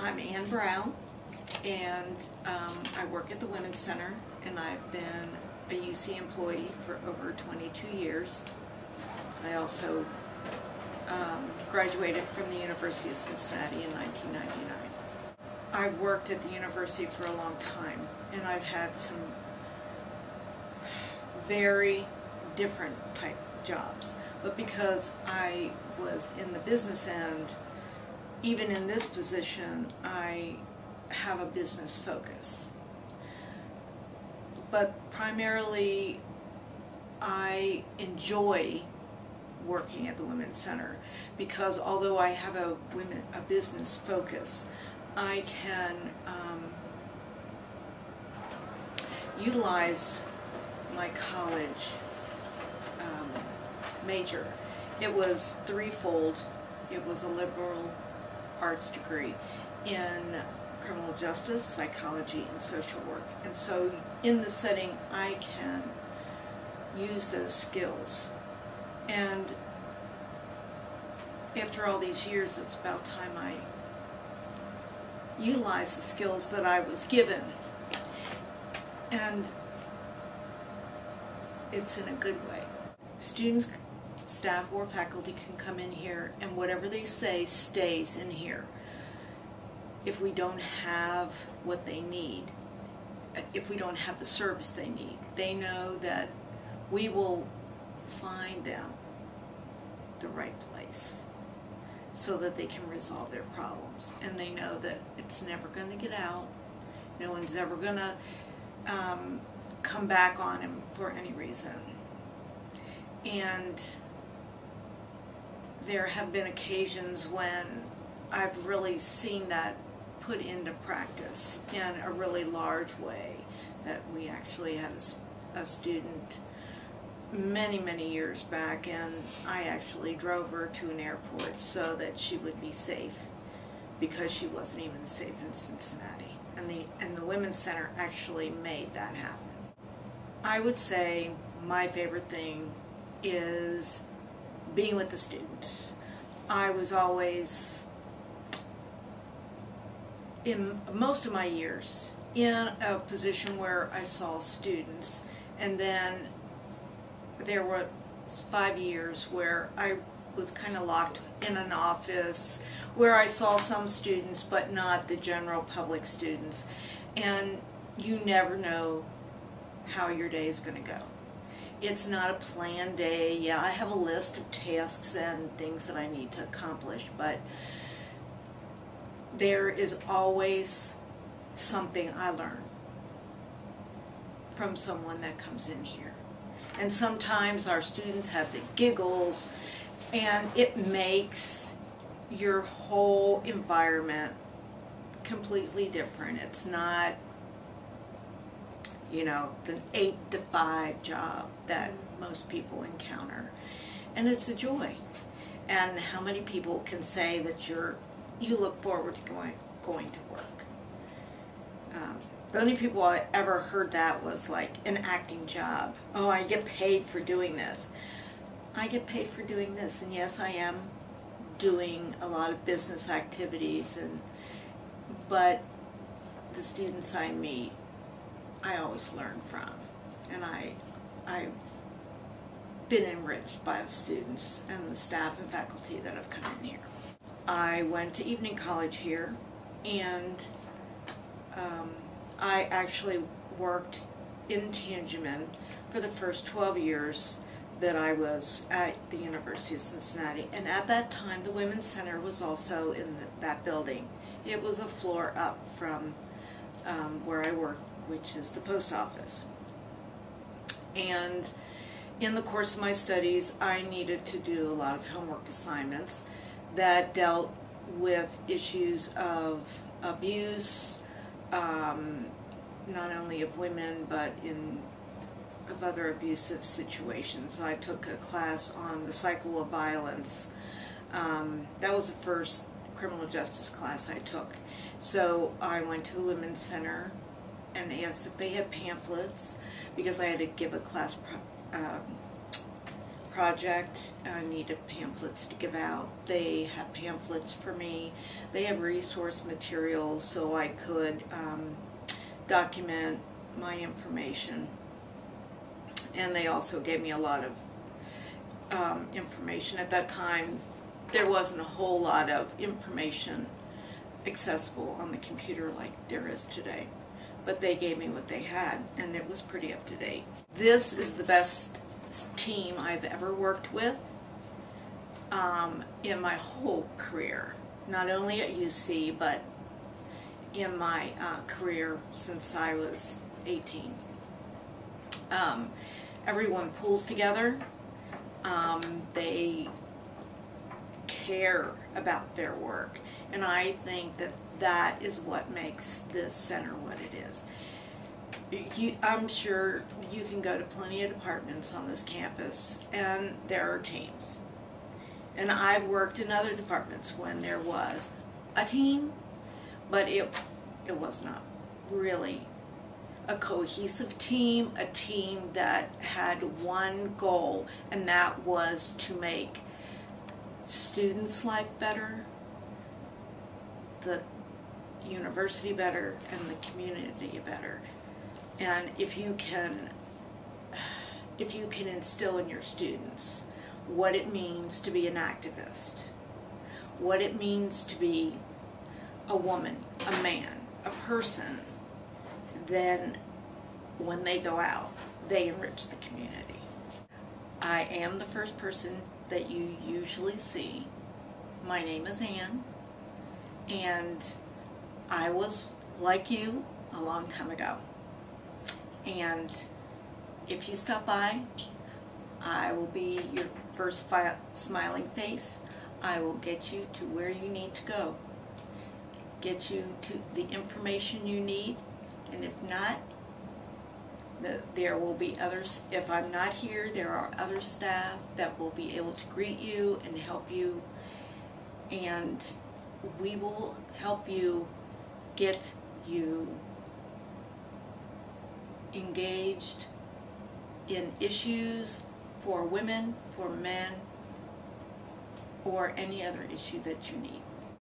I'm Ann Brown, and I work at the Women's Center, and I've been a UC employee for over 22 years. I also graduated from the University of Cincinnati in 1999. I've worked at the university for a long time, and I've had some very different type jobs, but because I was in the business end, even in this position, I have a business focus. But primarily, I enjoy working at the Women's Center because although I have a business focus, I can utilize my college major. It was threefold. It was a liberal arts degree in criminal justice, psychology, and social work. And so in the setting, I can use those skills. And after all these years, it's about time I utilize the skills that I was given. And it's in a good way. Students, staff, or faculty can come in here, and whatever they say stays in here. If we don't have what they need, if we don't have the service they need, they know that we will find them the right place so that they can resolve their problems. And they know that it's never going to get out. No one's ever going to come back on him for any reason. And there have been occasions when I've really seen that put into practice in a really large way. That we actually had a student many years back, and I actually drove her to an airport so that she would be safe, because she wasn't even safe in Cincinnati. And the Women's Center actually made that happen. I would say my favorite thing is being with the students. I was always, in most of my years, in a position where I saw students, and then there were 5 years where I was kind of locked in an office where I saw some students but not the general public students, and you never know how your day is going to go. It's not a planned day. Yeah, I have a list of tasks and things that I need to accomplish, but there is always something I learn from someone that comes in here. And sometimes our students have the giggles, and it makes your whole environment completely different. It's not, you know, the 8-to-5 job that most people encounter. And it's a joy. And how many people can say that you look forward to going to work? The only people I ever heard that was like an acting job. Oh, I get paid for doing this. I get paid for doing this, and yes, I am doing a lot of business activities, but the students I meet, I always learn from, and I've been enriched by the students and the staff and faculty that have come in here. I went to evening college here, and I actually worked in Tangeman for the first 12 years that I was at the University of Cincinnati. And at that time, the Women's Center was also in that building. It was a floor up from where I work, which is the post office. And in the course of my studies, I needed to do a lot of homework assignments that dealt with issues of abuse, not only of women, but of other abusive situations. I took a class on the cycle of violence. That was the first criminal justice class I took. So I went to the Women's Center and asked if they had pamphlets, because I had to give a class project, I needed pamphlets to give out. They have pamphlets for me. They have resource materials so I could document my information. And they also gave me a lot of information. At that time, there wasn't a whole lot of information accessible on the computer like there is today. But they gave me what they had, and it was pretty up to date. This is the best team I've ever worked with in my whole career. Not only at UC, but in my career since I was 18. Everyone pulls together. They care about their work, and I think that that is what makes this center what it is. I'm sure you can go to plenty of departments on this campus, and there are teams. And I've worked in other departments when there was a team, but it was not really a cohesive team, a team that had one goal, and that was to make students' life better, the university better, and the community better. And if you can instill in your students what it means to be an activist, what it means to be a woman, a man, a person, then when they go out, they enrich the community. I am the first person that you usually see. My name is Ann, and I was like you a long time ago. And if you stop by, I will be your first smiling face. I will get you to where you need to go, get you to the information you need, and if not, there will be others. If I'm not here, there are other staff that will be able to greet you and help you, and we will help you get you engaged in issues for women, for men, or any other issue that you need.